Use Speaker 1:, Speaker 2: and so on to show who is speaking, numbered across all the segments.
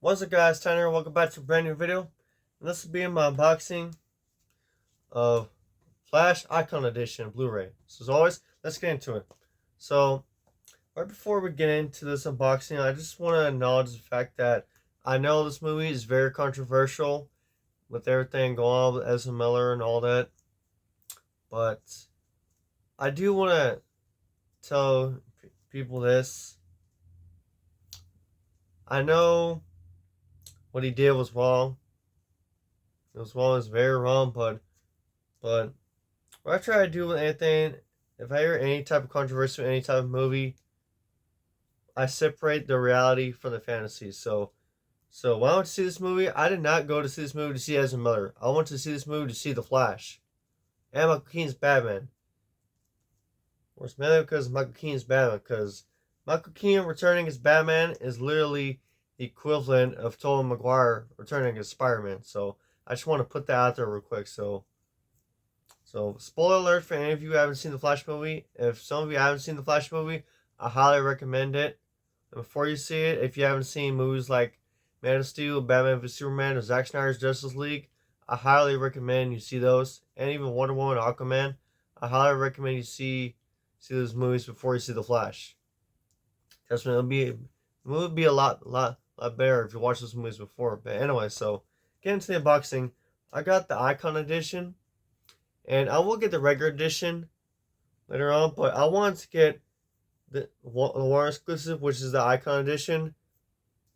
Speaker 1: What's up guys, Tanner, welcome back to a brand new video. And this will be my unboxing of Flash Icon Edition Blu-ray. So as always, let's get into it. So, right before we get into this unboxing, I just want to acknowledge the fact that I know this movie is very controversial with everything going on with Ezra Miller and all that. But I do want to tell people this. I know what he did was wrong. It was wrong, it was very wrong, but what I try to do with anything, if I hear any type of controversy, any type of movie, I separate the reality from the fantasy. So when I went to see this movie, I did not go to see this movie to see Ezra Miller. I went to see this movie to see The Flash and Michael Keaton's Batman. Or it's mainly because Michael Keaton's Batman, because Michael Keaton returning as Batman is literally the equivalent of Tobey Maguire returning as Spider-Man. So I just want to put that out there real quick. So spoiler alert for any of you who haven't seen the Flash movie. If some of you haven't seen the Flash movie, I highly recommend it. And before you see it, if you haven't seen movies like Man of Steel, Batman v Superman, or Zack Snyder's Justice League, I highly recommend you see those. And even Wonder Woman, Aquaman, I highly recommend you see those movies before you see the Flash. Trust me, the movie would be a lot better if you watch those movies before. But anyway, so getting to the unboxing, I got the Icon Edition. And I will get the regular edition later on, but I want to get the Warner exclusive, which is the Icon Edition.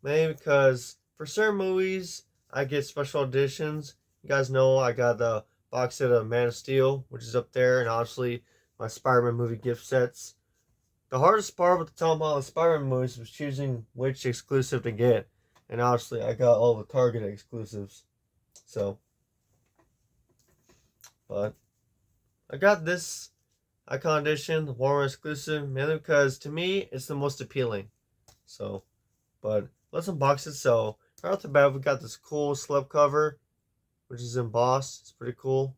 Speaker 1: Maybe because for certain movies, I get special editions. You guys know I got the box set of Man of Steel, which is up there, and obviously my Spider-Man movie gift sets. The hardest part with the talking about the Spider-Man movies was choosing which exclusive to get. And obviously, I got all the Target exclusives. So, but I got this Icon Edition, the Warner exclusive, mainly because to me it's the most appealing. So, but let's unbox it. So, right off the bat, we got this cool slip cover, which is embossed. It's pretty cool.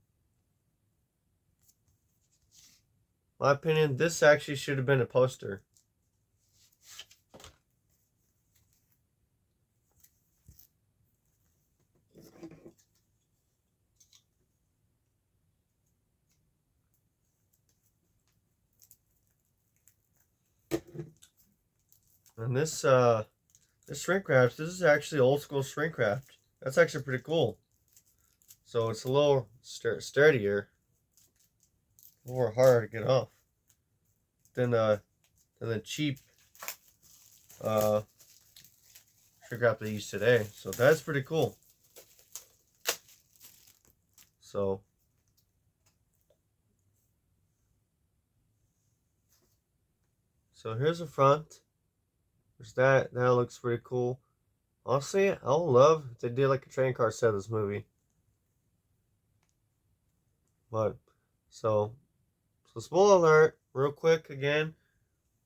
Speaker 1: In my opinion, this actually should have been a poster. And this shrink wrap, this is actually old school shrink wrap. That's actually pretty cool. So it's a little sturdier, a little more harder to get off than the cheap shrink wrap they use today. So that's pretty cool. So here's the front. Which that looks pretty cool. Honestly, I would love if they did like a trading card set of this movie. But so spoiler alert, real quick again.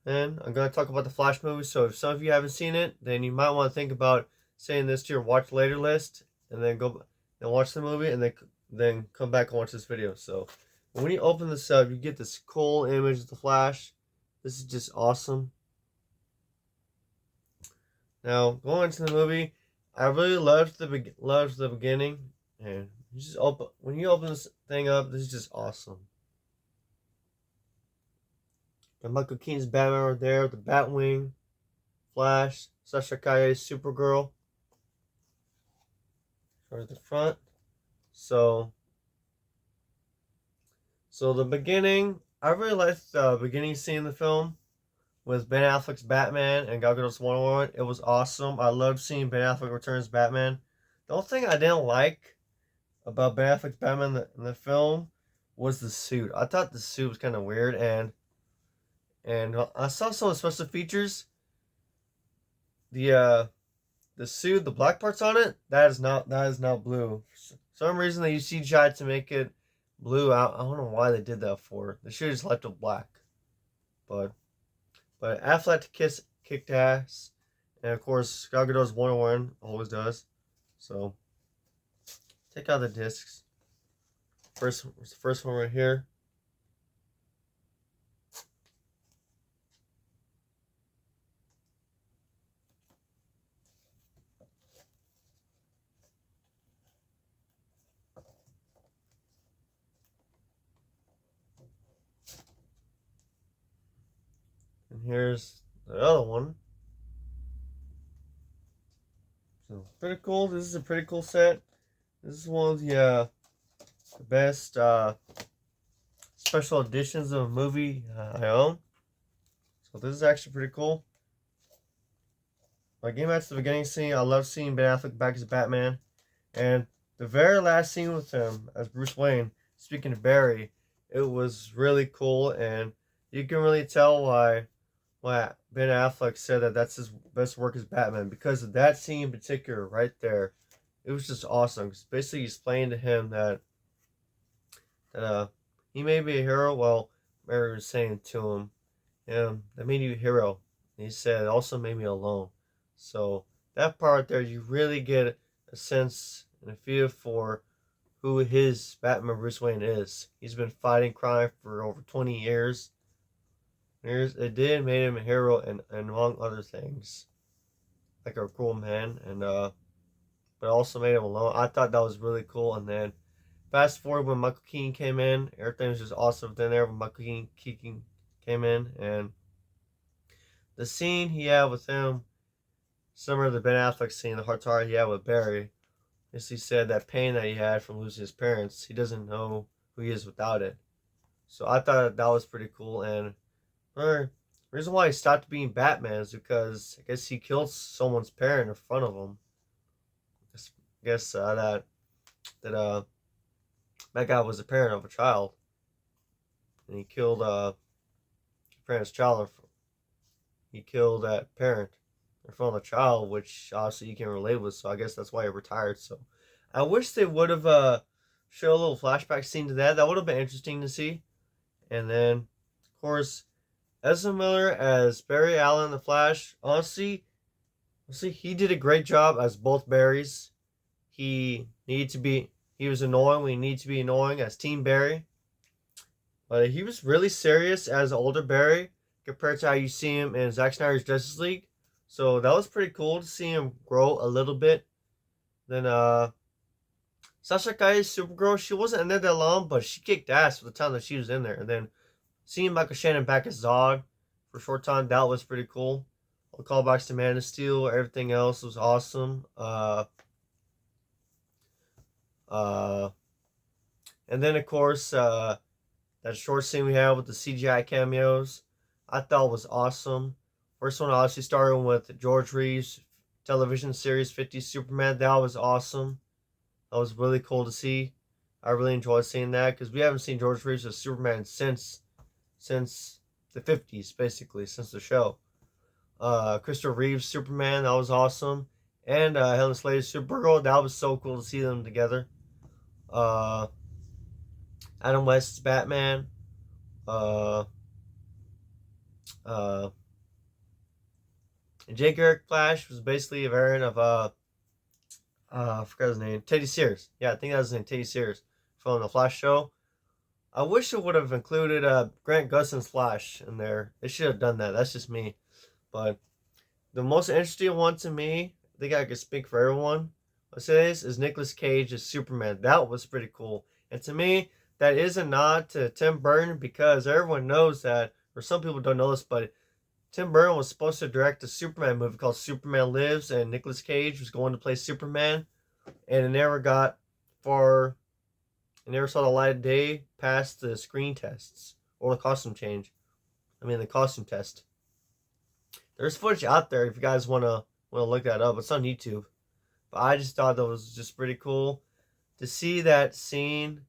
Speaker 1: And I'm gonna talk about the Flash movie. So if some of you haven't seen it, then you might want to think about saying this to your watch later list, and then go and watch the movie, and then come back and watch this video. So when you open this up, you get this cool image of the Flash. This is just awesome. Now, going into the movie, I really loved the beginning, and when you open this thing up, this is just awesome. The Michael Keaton's Batman right there, the Batwing, Flash, Sasha Calle's Supergirl. Right at the front. So the beginning, I really liked the beginning scene in the film with Ben Affleck's Batman and Gal Gadot's Wonder Woman. It was awesome. I loved seeing Ben Affleck return as Batman. The only thing I didn't like about Ben Affleck's Batman in the film was the suit. I thought the suit was kind of weird, and I saw some of the special features. The suit, the black parts on it, that is not blue. For some reason they used CGI to make it blue. I don't know why they did that for. They should have just left it black. But Affleck kicked ass, and of course Gal Gadot's Wonder Woman always does. So take out the discs. First one right here. here's the other one. So pretty cool. This is a pretty cool set. This is one of the best special editions of a movie I own. So this is actually pretty cool. Like, getting back to the beginning scene, I love seeing Ben Affleck back as Batman. And the very last scene with him as Bruce Wayne, speaking to Barry, it was really cool. And you can really tell why Ben Affleck said that that's his best work as Batman. Because of that scene in particular right there. It was just awesome. Because basically he explained to him that he may be a hero. Well, Barry was saying to him, that made you a hero. And he said, it also made me alone. So that part there, you really get a sense and a feel for who his Batman Bruce Wayne is. He's been fighting crime for over 20 years. It did made him a hero, and among other things, like a cool man, and but also made him alone. I thought that was really cool. And then fast forward when Michael Keaton came in, everything was just awesome. Then there when Michael Keaton came in, and the scene he had with him, similar to the Ben Affleck scene, the heart-to-heart he had with Barry, is he said that pain that he had from losing his parents, he doesn't know who he is without it. So I thought that was pretty cool. And the reason why he stopped being Batman is because I guess he killed someone's parent in front of him. I guess that guy was a parent of a child, and he killed parent's child. He killed that parent in front of the child, which obviously you can relate with. So I guess that's why he retired. So I wish they would have showed a little flashback scene to that. That would have been interesting to see. And then, of course, Ezra Miller as Barry Allen, the Flash. Honestly, he did a great job as both Barrys. He was annoying when he needed to be annoying as Team Barry. But he was really serious as older Barry compared to how you see him in Zack Snyder's Justice League. So that was pretty cool to see him grow a little bit. Then Sasha Calle's Supergirl, she wasn't in there that long, but she kicked ass for the time that she was in there. And then seeing Michael Shannon back as Zod for a short time, that was pretty cool. All the callbacks to Man of Steel, everything else was awesome. And then of course that short scene we had with the CGI cameos, I thought was awesome. First one obviously started with George Reeves' television series 50 Superman. That was awesome. That was really cool to see. I really enjoyed seeing that because we haven't seen George Reeves as Superman since the 50s, basically, since the show. Christopher Reeve's Superman, that was awesome. And Helen Slater's Supergirl, that was so cool to see them together. Adam West's Batman. Jay Garrick Flash was basically a variant of I forgot his name. Teddy Sears. Yeah, I think that was his name, Teddy Sears, from the Flash show. I wish it would have included Grant Gustin's Flash in there. They should have done that. That's just me. But the most interesting one to me, I think I could speak for everyone, let's say this, is Nicolas Cage as Superman. That was pretty cool. And to me, that is a nod to Tim Burton because everyone knows that, or some people don't know this, but Tim Burton was supposed to direct a Superman movie called Superman Lives, and Nicolas Cage was going to play Superman, and it never saw the light of day past the screen tests or the costume change. The costume test. There's footage out there if you guys want to look that up. It's on YouTube. But I just thought that was just pretty cool to see that scene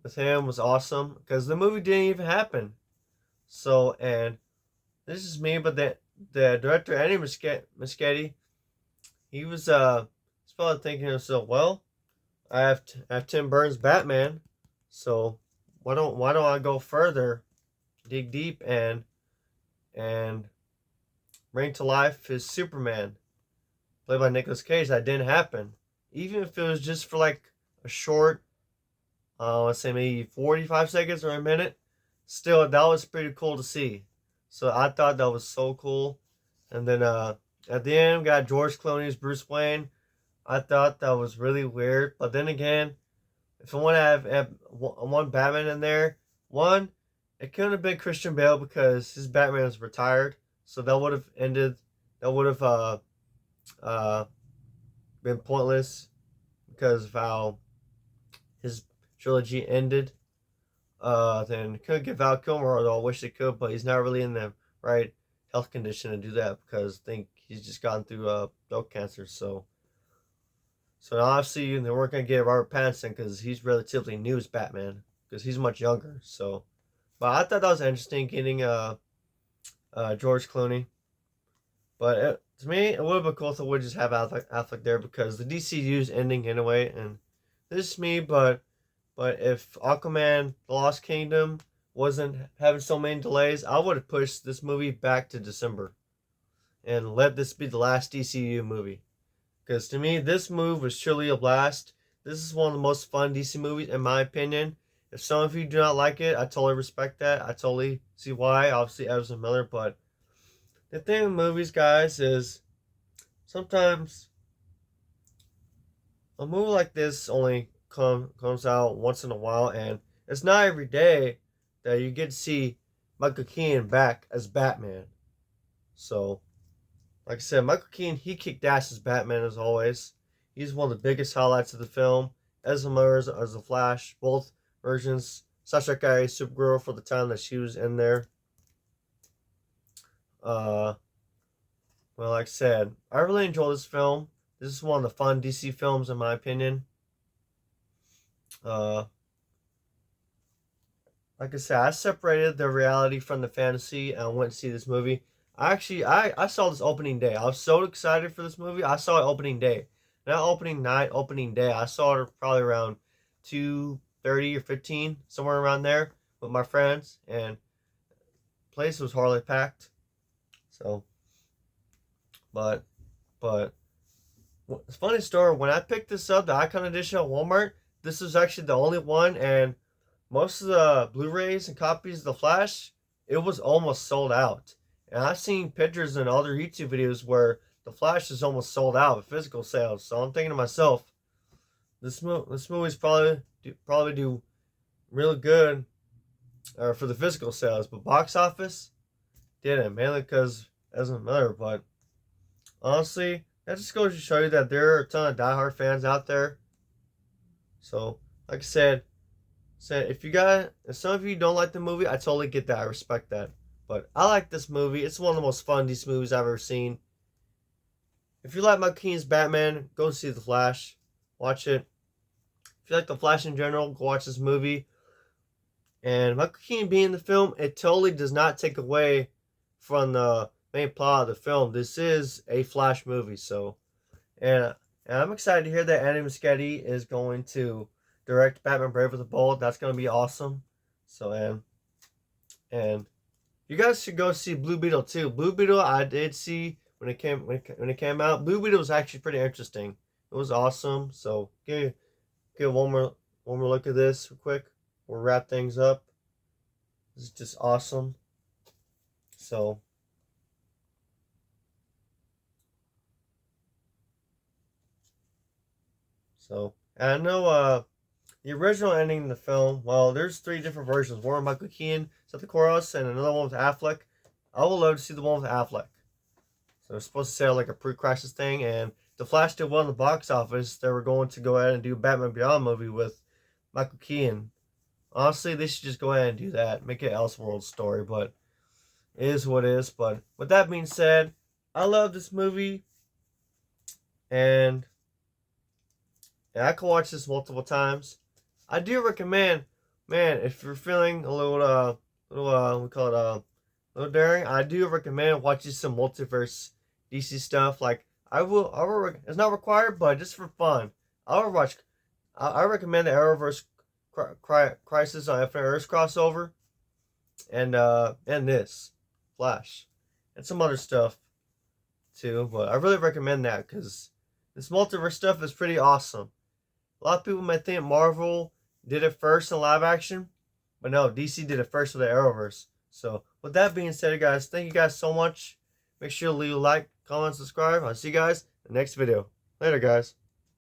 Speaker 1: with him was awesome because the movie didn't even happen. So, and this is me, but the director, Andy Muschietti, he was probably thinking to himself, well, I have Tim Burton's Batman, so why don't I go further, dig deep, and bring to life his Superman, played by Nicolas Cage. That didn't happen, even if it was just for like a short, let's say maybe 45 seconds or a minute. Still, that was pretty cool to see. So I thought that was so cool. And then at the end, we got George Clooney's Bruce Wayne. I thought that was really weird. But then again, if I want to have one Batman in there, one, it couldn't have been Christian Bale because his Batman is retired. So that would have ended. That would have uh, been pointless because of how his trilogy ended. Then couldn't get Val Kilmer, although I wish they could, but he's not really in the right health condition to do that because I think he's just gone through throat cancer. So obviously they weren't gonna get Robert Pattinson because he's relatively new as Batman because he's much younger. So, but I thought that was interesting getting George Clooney. But to me, it would have been cool if they would just have Affleck there because the DCU is ending anyway. And this is me, but if Aquaman: The Lost Kingdom wasn't having so many delays, I would have pushed this movie back to December and let this be the last DCU movie. Because to me, this move was truly a blast. This is one of the most fun DC movies, in my opinion. If some of you do not like it, I totally respect that. I totally see why. Obviously, Ezra Miller. But the thing with movies, guys, is sometimes a movie like this only comes out once in a while, and it's not every day that you get to see Michael Keaton back as Batman. So, like I said, Michael Keaton, he kicked ass as Batman as always. He's one of the biggest highlights of the film. Ezra Miller as the Flash, both versions. Sasha Guy, Supergirl for the time that she was in there. Well, like I said, I really enjoy this film. This is one of the fun DC films, in my opinion. Uh, like I said, I separated the reality from the fantasy and I went to see this movie. I saw this opening day. I was so excited for this movie. I saw it opening day. Not opening night, opening day. I saw it probably around 2:30 or 15, somewhere around there with my friends, and the place was hardly packed. So, but, but, it's a funny story. When I picked this up, the Icon Edition at Walmart, this was actually the only one, and most of the Blu-rays and copies of The Flash, it was almost sold out. And I've seen pictures and other YouTube videos where The Flash is almost sold out with physical sales. So I'm thinking to myself, this movie's probably do really good for the physical sales, but box office didn't, mainly because Ezra Miller. But honestly, that just goes to show you that there are a ton of diehard fans out there. So, like I said, if some of you don't like the movie, I totally get that. I respect that. But I like this movie. It's one of the most fun DC movies I've ever seen. If you like Michael Keaton's Batman, go see The Flash. Watch it. If you like The Flash in general, go watch this movie. And Michael Keaton being in the film, it totally does not take away from the main plot of the film. This is a Flash movie, so and I'm excited to hear that Andy Muschietti is going to direct Batman Brave with the Bold. That's going to be awesome. So and you guys should go see Blue Beetle too. Blue Beetle I did see when it came out. Blue Beetle was actually pretty interesting. It was awesome. So give one more look at this real quick. We'll wrap things up. This is just awesome. So and I know the original ending of the film, well, there's 3 different versions. One with Michael Keaton, Seth Koros, and another one with Affleck. I would love to see the one with Affleck. So they're supposed to say like a pre-crisis thing, and The Flash did well in the box office. They were going to go ahead and do a Batman Beyond movie with Michael Keaton. Honestly, they should just go ahead and do that. Make it Elseworld story, but it is what it is. But with that being said, I love this movie, and I can watch this multiple times. I do recommend, man, if you're feeling a little we call it a little daring, I do recommend watching some multiverse DC stuff. Like it's not required, but just for fun, I recommend the Arrowverse Crisis on Infinite Earths crossover, and this Flash, and some other stuff too. But I really recommend that because this multiverse stuff is pretty awesome. A lot of people might think Marvel did it first in live action, but no, DC did it first with the Arrowverse. So, with that being said, guys, thank you guys so much. Make sure to leave a like, comment, subscribe. I'll see you guys in the next video. Later, guys.